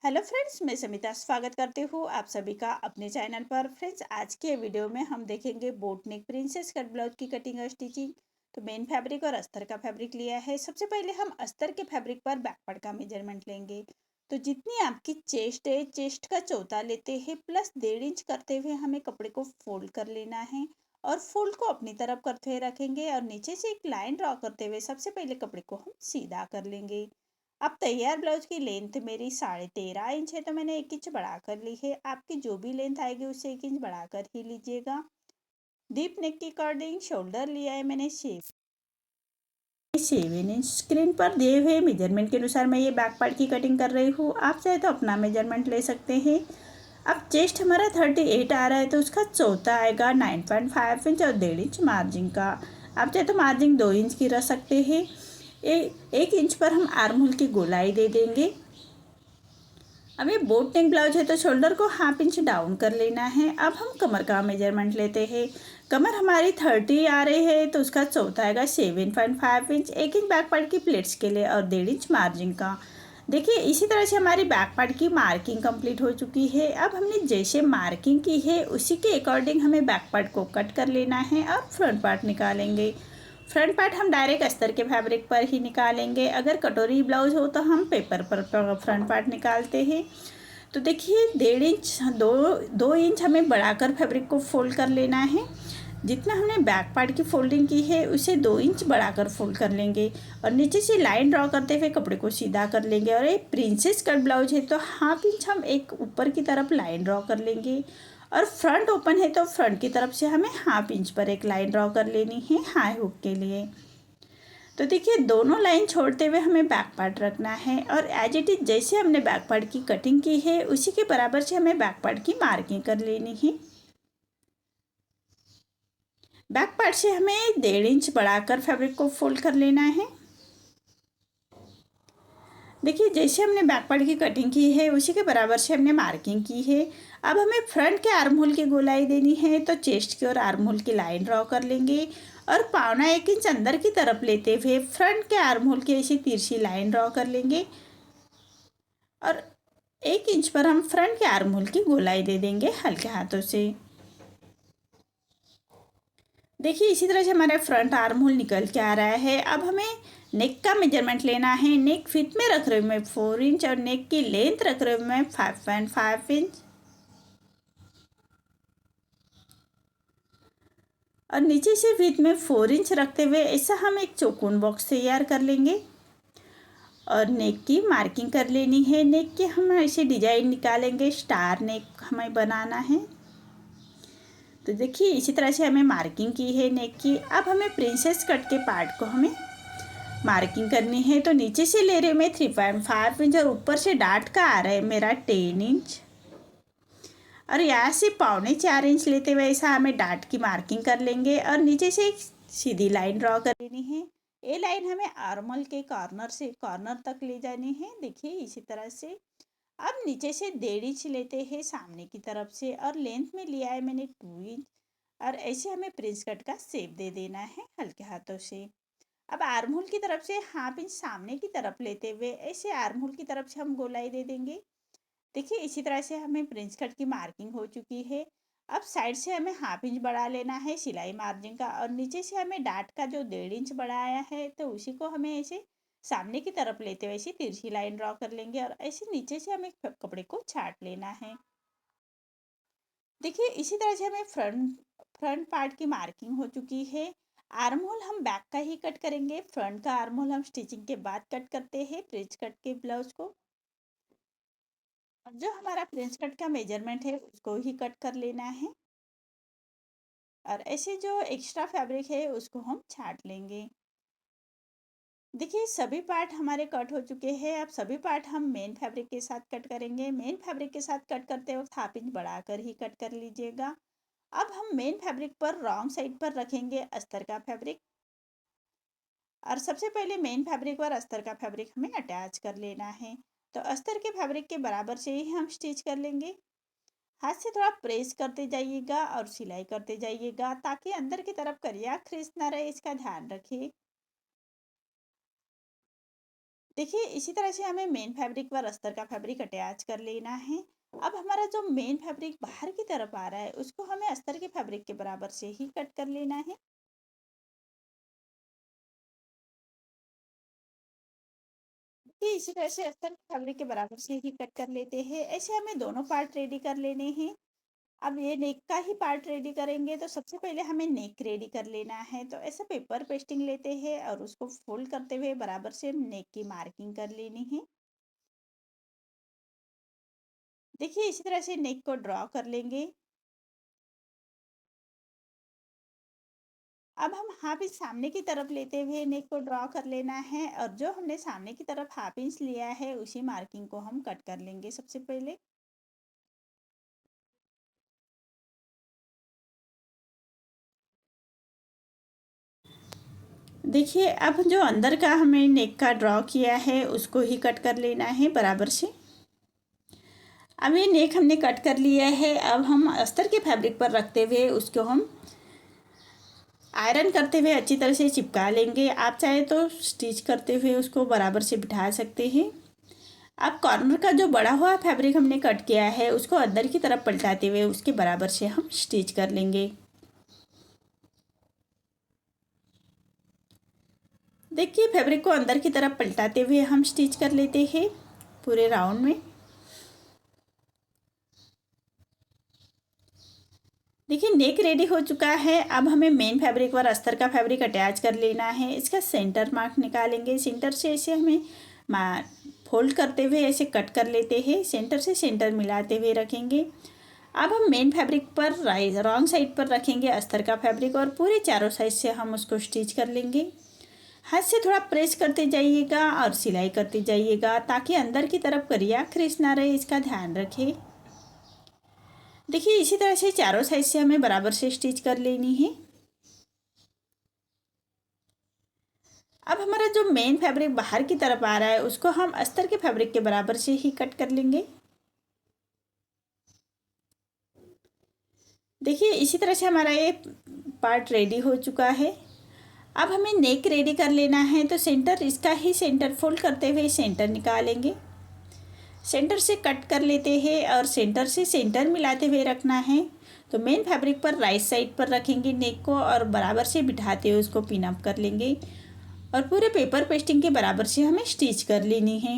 Hello friends, मैं समिता स्वागत करती हूँ आप सभी का अपने चैनल पर। फ्रेंड्स, आज के वीडियो में हम देखेंगे बोट नेक प्रिंसेस कट ब्लाउज की कटिंग और स्टिचिंग। तो मेन फैब्रिक और अस्तर का फैब्रिक लिया है। सबसे पहले हम अस्तर के फैब्रिक पर बैक पार्ट का मेजरमेंट लेंगे। तो जितनी आपकी चेस्ट है, चेस्ट का चौथा लेते हैं प्लस 1.5 इंच करते हुए हमें कपड़े को फोल्ड कर लेना है। और फोल्ड को अपनी तरफ करते हुए रखेंगे और नीचे से एक लाइन ड्रॉ करते हुए सबसे पहले कपड़े को हम सीधा कर लेंगे। अब तैयार ब्लाउज की लेंथ मेरी 13.5 इंच है, तो मैंने 1 इंच बढ़ा कर ली है। आपकी जो भी लेंथ आएगी उससे 1 इंच बढ़ाकर ही लीजिएगा। डीप नेक के अकॉर्डिंग शोल्डर लिया है मैंने 7 इंच। स्क्रीन पर दिए हुए मेजरमेंट के अनुसार मैं ये बैक पार्ट की कटिंग कर रही हूँ। आप चाहे तो अपना मेजरमेंट ले सकते हैं। अब चेस्ट हमारा 38 आ रहा है, तो उसका चौथा आएगा 9.5 इंच और 1.5 इंच मार्जिन का। आप चाहे तो मार्जिन 2 इंच की रख सकते हैं। 1 इंच पर हम आर्म होल की गोलाई दे देंगे। अब ये बोट नेक ब्लाउज है तो शोल्डर को 1/2 इंच डाउन कर लेना है। अब हम कमर का मेजरमेंट लेते हैं। कमर हमारी 30 आ रही है, तो उसका चौथा आएगा 7.5 इंच। 1 इंच बैक पार्ट की प्लेट्स के लिए और 1.5 इंच मार्जिन का। देखिए, इसी तरह से हमारी बैक पार्ट की मार्किंग कंप्लीट हो चुकी है। अब हमने जैसे मार्किंग की है उसी के अकॉर्डिंग हमें बैक पार्ट को कट कर लेना है और फ्रंट पार्ट निकालेंगे। फ्रंट पार्ट हम डायरेक्ट अस्तर के फैब्रिक पर ही निकालेंगे। अगर कटोरी ब्लाउज हो तो हम पेपर पर फ्रंट पार्ट निकालते हैं। तो देखिए, 1.5 इंच, 2 इंच हमें बढ़ाकर फैब्रिक को फोल्ड कर लेना है। जितना हमने बैक पार्ट की फोल्डिंग की है उसे 2 इंच बढ़ाकर फोल्ड कर लेंगे और नीचे से लाइन ड्रॉ करते हुए कपड़े को सीधा कर लेंगे। और ये प्रिंसेस कट ब्लाउज है तो 1/2 इंच हम एक ऊपर की तरफ लाइन ड्रॉ कर लेंगे। और फ्रंट ओपन है तो फ्रंट की तरफ से हमें 1/2 इंच पर एक लाइन ड्रॉ कर लेनी है हाई हुक के लिए। तो देखिए, दोनों लाइन छोड़ते हुए हमें बैक पार्ट रखना है और एज इट इज जैसे हमने बैक पार्ट की कटिंग की है उसी के बराबर से हमें बैक पार्ट की मार्किंग कर लेनी है। बैक पार्ट से हमें 1.5 इंच बढ़ाकर फैब्रिक को फोल्ड कर लेना है। देखिए, जैसे हमने बैक पार्ट की कटिंग की है उसी के बराबर से हमने मार्किंग की है। अब हमें फ्रंट के आर्म होल की गोलाई देनी है, तो चेस्ट की ओर आर्म होल की लाइन ड्रॉ कर लेंगे और 1.25 इंच अंदर की तरफ लेते हुए फ्रंट के आर्म होल की ऐसी तिरछी लाइन ड्रॉ कर लेंगे और 1 इंच पर हम फ्रंट के आर्म होल की गोलाई दे देंगे हल्के हाथों से। देखिए, इसी तरह से हमारा फ्रंट आर्म होल निकल के आ रहा है। अब हमें नेक का मेजरमेंट लेना है। नेक फिट में रख रही हूँ मैं 4 इंच और नेक की लेंथ रख रही हूँ मैं 5.5 इंच। और नीचे से विथ में 4 इंच रखते हुए ऐसा हम एक चौकोन बॉक्स तैयार कर लेंगे और नेक की मार्किंग कर लेनी है। नेक के हम ऐसे डिजाइन निकालेंगे, स्टार नेक हमें बनाना है। तो देखिए, इसी तरह से हमें मार्किंग की है नेक की। अब हमें प्रिंसेस कट के पार्ट को हमें मार्किंग करनी है। तो नीचे से ले रही हूँ मैं 3.5 इंच और ऊपर से डार्ट का आ रहा है मेरा 10 इंच। और यहाँ से 4.25 इंच लेते हुए ऐसा हमें डार्ट की मार्किंग कर लेंगे और नीचे से एक सीधी लाइन ड्रॉ कर लेनी है। ये लाइन हमें आर्मल के कॉर्नर से कॉर्नर तक ले जानी है। देखिए, इसी तरह से। अब नीचे से 1.5 इंच लेते हैं सामने की तरफ से और लेंथ में लिया है मैंने 2 इंच। और ऐसे हमें प्रिंस कट का शेप दे देना है हल्के हाथों से। अब आर्म होल की तरफ से 1/2 इंच सामने की तरफ लेते हुए ऐसे आर्म होल की तरफ से हम गोलाई दे देंगे। देखिए, इसी तरह से हमें प्रिंस कट की मार्किंग हो चुकी है। अब साइड से हमें 1/2 इंच बढ़ा लेना है सिलाई मार्जिन का और नीचे से हमें डाट का जो 1.5 इंच बढ़ाया है तो उसी को हमें ऐसे सामने की तरफ लेते हुए ऐसी तिरछी लाइन ड्रॉ कर लेंगे और ऐसे नीचे से हमें कपड़े को छाट लेना है। देखिए, इसी तरह से हमें फ्रंट पार्ट की मार्किंग हो चुकी है। आर्म होल हम बैक का ही कट करेंगे। फ्रंट का आर्म होल हम स्टिचिंग के बाद कट करते हैं प्रिंस कट के ब्लाउज को। और जो हमारा प्रिंस कट का मेजरमेंट है उसको ही कट कर लेना है और ऐसे जो एक्स्ट्रा फैब्रिक है उसको हम छाट लेंगे। देखिए, सभी पार्ट हमारे कट हो चुके हैं। अब सभी पार्ट हम मेन फैब्रिक के साथ कट करेंगे। मेन फैब्रिक के साथ कट करते वक्त 1/2 इंच बढ़ाकर ही कट कर लीजिएगा। अब हम मेन फैब्रिक पर रॉन्ग साइड पर रखेंगे अस्तर का फैब्रिक। और सबसे पहले मेन फैब्रिक पर अस्तर का फैब्रिक हमें अटैच कर लेना है। तो अस्तर के फैब्रिक के बराबर से ही हम स्टिच कर लेंगे। हाथ से थोड़ा प्रेस करते जाइएगा और सिलाई करते जाइएगा ताकि अंदर की तरफ करिया crease ना रहे, इसका ध्यान रखिए। देखिए इसी तरह से हमें मेन फैब्रिक पर अस्तर का फैब्रिक अटैच कर लेना है। अब हमारा जो मेन फैब्रिक बाहर की तरफ आ रहा है उसको हमें अस्तर के फैब्रिक के बराबर से ही कट कर लेना है। देखिए इसी तरह से अस्तर के फैब्रिक के बराबर से ही कट कर लेते हैं। ऐसे हमें दोनों पार्ट रेडी कर लेने हैं। अब ये नेक का ही पार्ट रेडी करेंगे तो सबसे पहले हमें नेक रेडी कर लेना है। तो ऐसा पेपर पेस्टिंग लेते हैं और उसको फोल्ड करते हुए बराबर से नेक की मार्किंग कर लेनी है। देखिए इसी तरह से नेक को ड्रॉ कर लेंगे। अब हम हाफ इंच सामने की तरफ लेते हुए नेक को ड्रॉ कर लेना है और जो हमने सामने की तरफ हाफ इंच लिया है उसी मार्किंग को हम कट कर लेंगे सबसे पहले। देखिए अब जो अंदर का हमें नेक का ड्रॉ किया है उसको ही कट कर लेना है बराबर से। अब ये नेक हमने कट कर लिया है। अब हम अस्तर के फैब्रिक पर रखते हुए उसको हम आयरन करते हुए अच्छी तरह से चिपका लेंगे। आप चाहे तो स्टिच करते हुए उसको बराबर से बिठा सकते हैं। अब कॉर्नर का जो बड़ा हुआ फैब्रिक हमने कट किया है उसको अंदर की तरफ पलटाते हुए उसके बराबर से हम स्टिच कर लेंगे। देखिए फैब्रिक को अंदर की तरफ पलटाते हुए हम स्टिच कर लेते हैं पूरे राउंड में। देखिए नेक रेडी हो चुका है। अब हमें मेन फैब्रिक पर अस्तर का फैब्रिक अटैच कर लेना है। इसका सेंटर मार्क निकालेंगे। सेंटर से ऐसे हमें फोल्ड करते हुए ऐसे कट कर लेते हैं। सेंटर से सेंटर मिलाते हुए रखेंगे। अब हम मेन फैब्रिक पर रॉन्ग साइड पर रखेंगे अस्तर का फैब्रिक और पूरे चारों साइड से हम उसको स्टिच कर लेंगे। हाथ से थोड़ा प्रेस करते जाइएगा और सिलाई करते जाइएगा ताकि अंदर की तरफ करिया क्रीज ना रहे, इसका ध्यान रखें। देखिए इसी तरह से चारों साइड से हमें बराबर से स्टिच कर लेनी है। अब हमारा जो मेन फैब्रिक बाहर की तरफ आ रहा है उसको हम अस्तर के फैब्रिक के बराबर से ही कट कर लेंगे। देखिए इसी तरह से हमारा ये पार्ट रेडी हो चुका है। अब हमें नेक रेडी कर लेना है। तो सेंटर इसका ही सेंटर फोल्ड करते हुए सेंटर निकालेंगे। सेंटर से कट कर लेते हैं और सेंटर से सेंटर मिलाते हुए रखना है। तो मेन फैब्रिक पर राइट साइड पर रखेंगे नेक को और बराबर से बिठाते हुए उसको पिन अप कर लेंगे और पूरे पेपर पेस्टिंग के बराबर से हमें स्टिच कर लेनी है।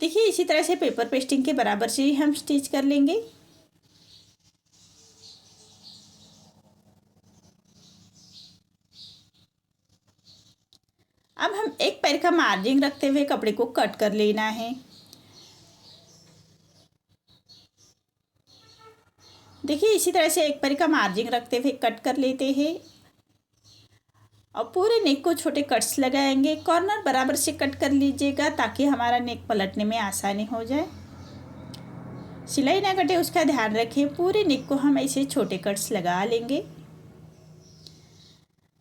देखिए इसी तरह से पेपर पेस्टिंग के बराबर से ही हम स्टिच कर लेंगे। अब हम एक पैर का मार्जिन रखते हुए कपड़े को कट कर लेना है। देखिए इसी तरह से एक पैर का मार्जिन रखते हुए कट कर लेते हैं और पूरे नेक को छोटे कट्स लगाएंगे। कॉर्नर बराबर से कट कर लीजिएगा ताकि हमारा नेक पलटने में आसानी हो जाए। सिलाई ना कटे उसका ध्यान रखें। पूरे नेक को हम ऐसे छोटे कट्स लगा लेंगे।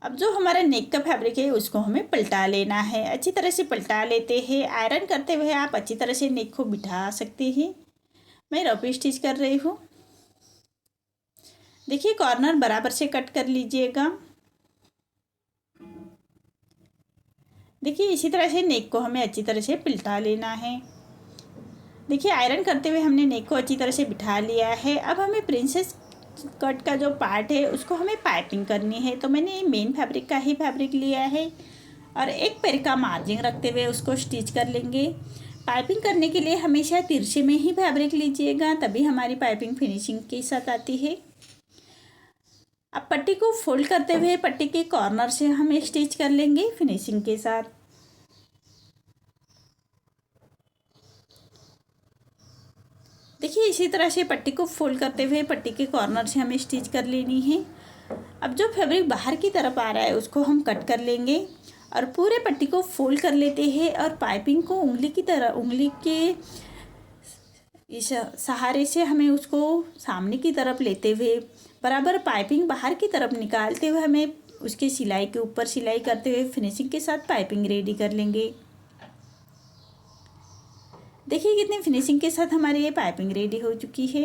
अब जो हमारा नेक का फैब्रिक है उसको हमें पलटा लेना है। अच्छी तरह से पलटा लेते हैं। आयरन करते हुए आप अच्छी तरह से नेक को बिठा सकते हैं। मैं रफी स्टिच कर रही हूँ। देखिए कॉर्नर बराबर से कट कर लीजिएगा। देखिए इसी तरह से नेक को हमें अच्छी तरह से पलटा लेना है। देखिए आयरन करते हुए हमने नेक को अच्छी तरह से बिठा लिया है। अब हमें प्रिंसेस कट का जो पार्ट है उसको हमें पाइपिंग करनी है। तो मैंने मेन फैब्रिक का ही फैब्रिक लिया है और एक पैर का मार्जिन रखते हुए उसको स्टिच कर लेंगे। पाइपिंग करने के लिए हमेशा तिरछे में ही फैब्रिक लीजिएगा, तभी हमारी पाइपिंग फिनिशिंग के साथ आती है। अब पट्टी को फोल्ड करते हुए पट्टी के कॉर्नर से हम स्टिच कर लेंगे फिनिशिंग के साथ। देखिए इसी तरह से पट्टी को फोल्ड करते हुए पट्टी के कॉर्नर से हमें स्टिच कर लेनी है। अब जो फैब्रिक बाहर की तरफ आ रहा है उसको हम कट कर लेंगे और पूरे पट्टी को फोल्ड कर लेते हैं और पाइपिंग को उंगली की तरह उंगली के इस सहारे से हमें उसको सामने की तरफ लेते हुए बराबर पाइपिंग बाहर की तरफ निकालते हुए हमें उसके सिलाई के ऊपर सिलाई करते हुए फिनिशिंग के साथ पाइपिंग रेडी कर लेंगे। देखिए कितनी फिनिशिंग के साथ हमारी ये पाइपिंग रेडी हो चुकी है।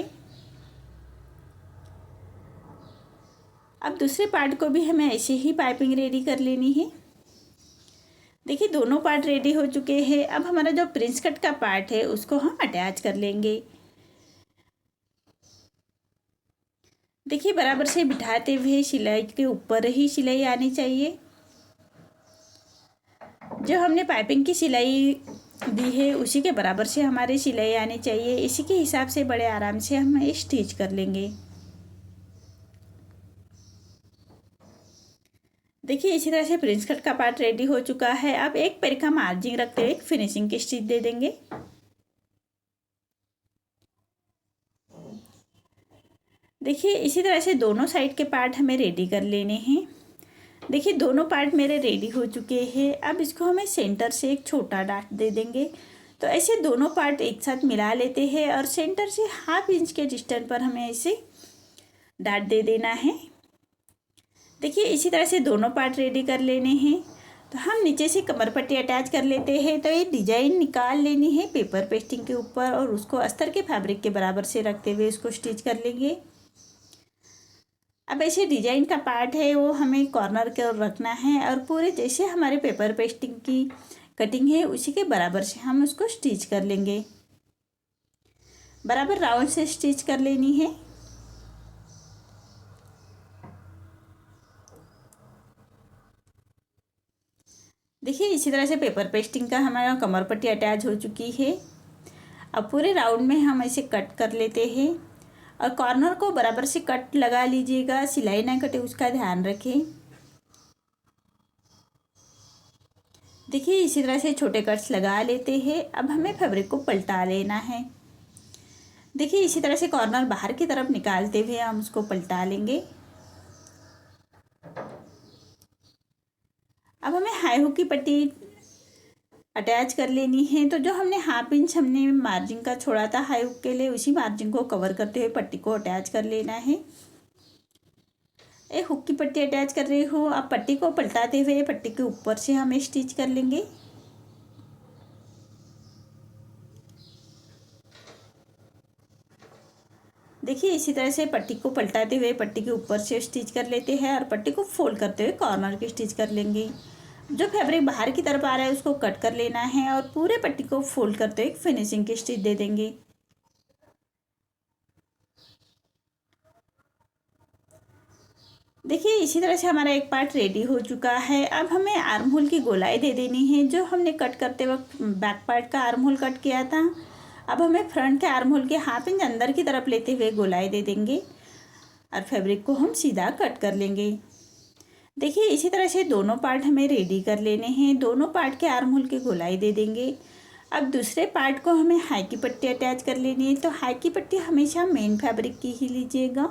अब दूसरे पार्ट को भी हमें ऐसे ही पाइपिंग रेडी कर लेनी है। देखिए दोनों पार्ट रेडी हो चुके हैं। अब हमारा जो प्रिंस कट का पार्ट है उसको हम अटैच कर लेंगे। देखिए बराबर से बिठाते हुए सिलाई के ऊपर ही सिलाई आनी चाहिए। जो हमने पाइपिंग की सिलाई दी है उसी के बराबर से हमारी सिलाई आनी चाहिए। इसी के हिसाब से बड़े आराम से हम स्टिच कर लेंगे। देखिए इसी तरह से प्रिंस कट का पार्ट रेडी हो चुका है। अब एक पैर का मार्जिन रखते हुए एक फिनिशिंग की स्टिच दे देंगे। देखिए इसी तरह से दोनों साइड के पार्ट हमें रेडी कर लेने हैं। देखिए दोनों पार्ट मेरे रेडी हो चुके हैं। अब इसको हमें सेंटर से एक छोटा डाट दे देंगे। तो ऐसे दोनों पार्ट एक साथ मिला लेते हैं और सेंटर से 1/2 इंच के डिस्टेंस पर हमें ऐसे डाट दे देना है। देखिए इसी तरह से दोनों पार्ट रेडी कर लेने हैं। तो हम नीचे से कमर पट्टी अटैच कर लेते हैं। तो ये डिजाइन निकाल लेनी है पेपर पेस्टिंग के ऊपर और उसको अस्तर के फैब्रिक के बराबर से रखते हुए इसको स्टिच कर लेंगे। अब ऐसे डिजाइन का पार्ट है वो हमें कॉर्नर के ओर रखना है और पूरे जैसे हमारे पेपर पेस्टिंग की कटिंग है उसी के बराबर से हम उसको स्टिच कर लेंगे। बराबर राउंड से स्टिच कर लेनी है। देखिए इसी तरह से पेपर पेस्टिंग का हमारा कमर पट्टी अटैच हो चुकी है। अब पूरे राउंड में हम ऐसे कट कर लेते हैं और कॉर्नर को बराबर से कट लगा लीजिएगा, सिलाई ना कटे उसका ध्यान रखें। देखिए इसी तरह से छोटे कट्स लगा लेते हैं। अब हमें फैब्रिक को पलटा लेना है। देखिए इसी तरह से कॉर्नर बाहर की तरफ निकालते हुए हम उसको पलटा लेंगे। अब हमें हाई हुक की पट्टी अटैच कर लेनी है। तो जो हमने 1/2 इंच हमने मार्जिन का छोड़ा था हाई हुक के लिए उसी मार्जिन को कवर करते हुए पट्टी को अटैच कर लेना है। एक हुक की पट्टी अटैच कर रही हूँ। अब पट्टी को पलटाते हुए पट्टी के ऊपर से हम स्टिच कर लेंगे। देखिए इसी तरह से पट्टी को पलटाते हुए पट्टी के ऊपर से स्टिच कर लेते हैं और पट्टी को फोल्ड करते हुए कॉर्नर की स्टिच कर लेंगे। जो फैब्रिक बाहर की तरफ आ रहा है उसको कट कर लेना है और पूरे पट्टी को फोल्ड करते हुए फिनिशिंग की स्टिच दे देंगे। देखिए इसी तरह से हमारा एक पार्ट रेडी हो चुका है। अब हमें आर्म होल की गोलाई दे देनी है। जो हमने कट करते वक्त बैक पार्ट का आर्म होल कट किया था, अब हमें फ्रंट के आर्म होल के 1/2 इंच अंदर की तरफ लेते हुए गोलाई दे देंगे और फैब्रिक को हम सीधा कट कर लेंगे। देखिए इसी तरह से दोनों पार्ट हमें रेडी कर लेने हैं। दोनों पार्ट के आर्म होल की गोलाई दे देंगे। अब दूसरे पार्ट को हमें हाई की पट्टी अटैच कर लेनी है। तो हाई की पट्टी हमेशा मेन फैब्रिक की ही लीजिएगा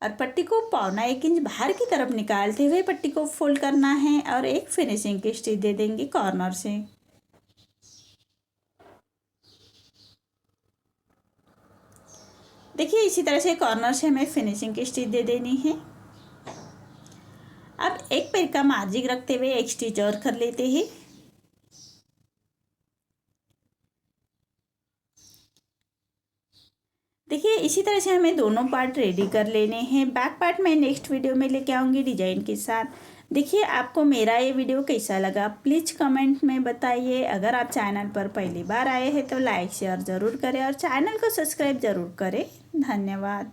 और पट्टी को 1.25 इंच बाहर की तरफ निकालते हुए पट्टी को फोल्ड करना है और एक फिनिशिंग की स्टिच दे देंगे कॉर्नर से। देखिए इसी तरह से कॉर्नर से हमें फिनिशिंग की स्टिच दे देनी है। अब एक पैर का मार्जिन रखते हुए एक स्टिच और कर लेते हैं। देखिए इसी तरह से हमें दोनों पार्ट रेडी कर लेने हैं। बैक पार्ट मैं नेक्स्ट वीडियो में लेके आऊँगी डिजाइन के साथ। देखिए आपको मेरा ये वीडियो कैसा लगा प्लीज़ कमेंट में बताइए। अगर आप चैनल पर पहली बार आए हैं तो लाइक शेयर ज़रूर करें और चैनल को सब्सक्राइब ज़रूर करें। धन्यवाद।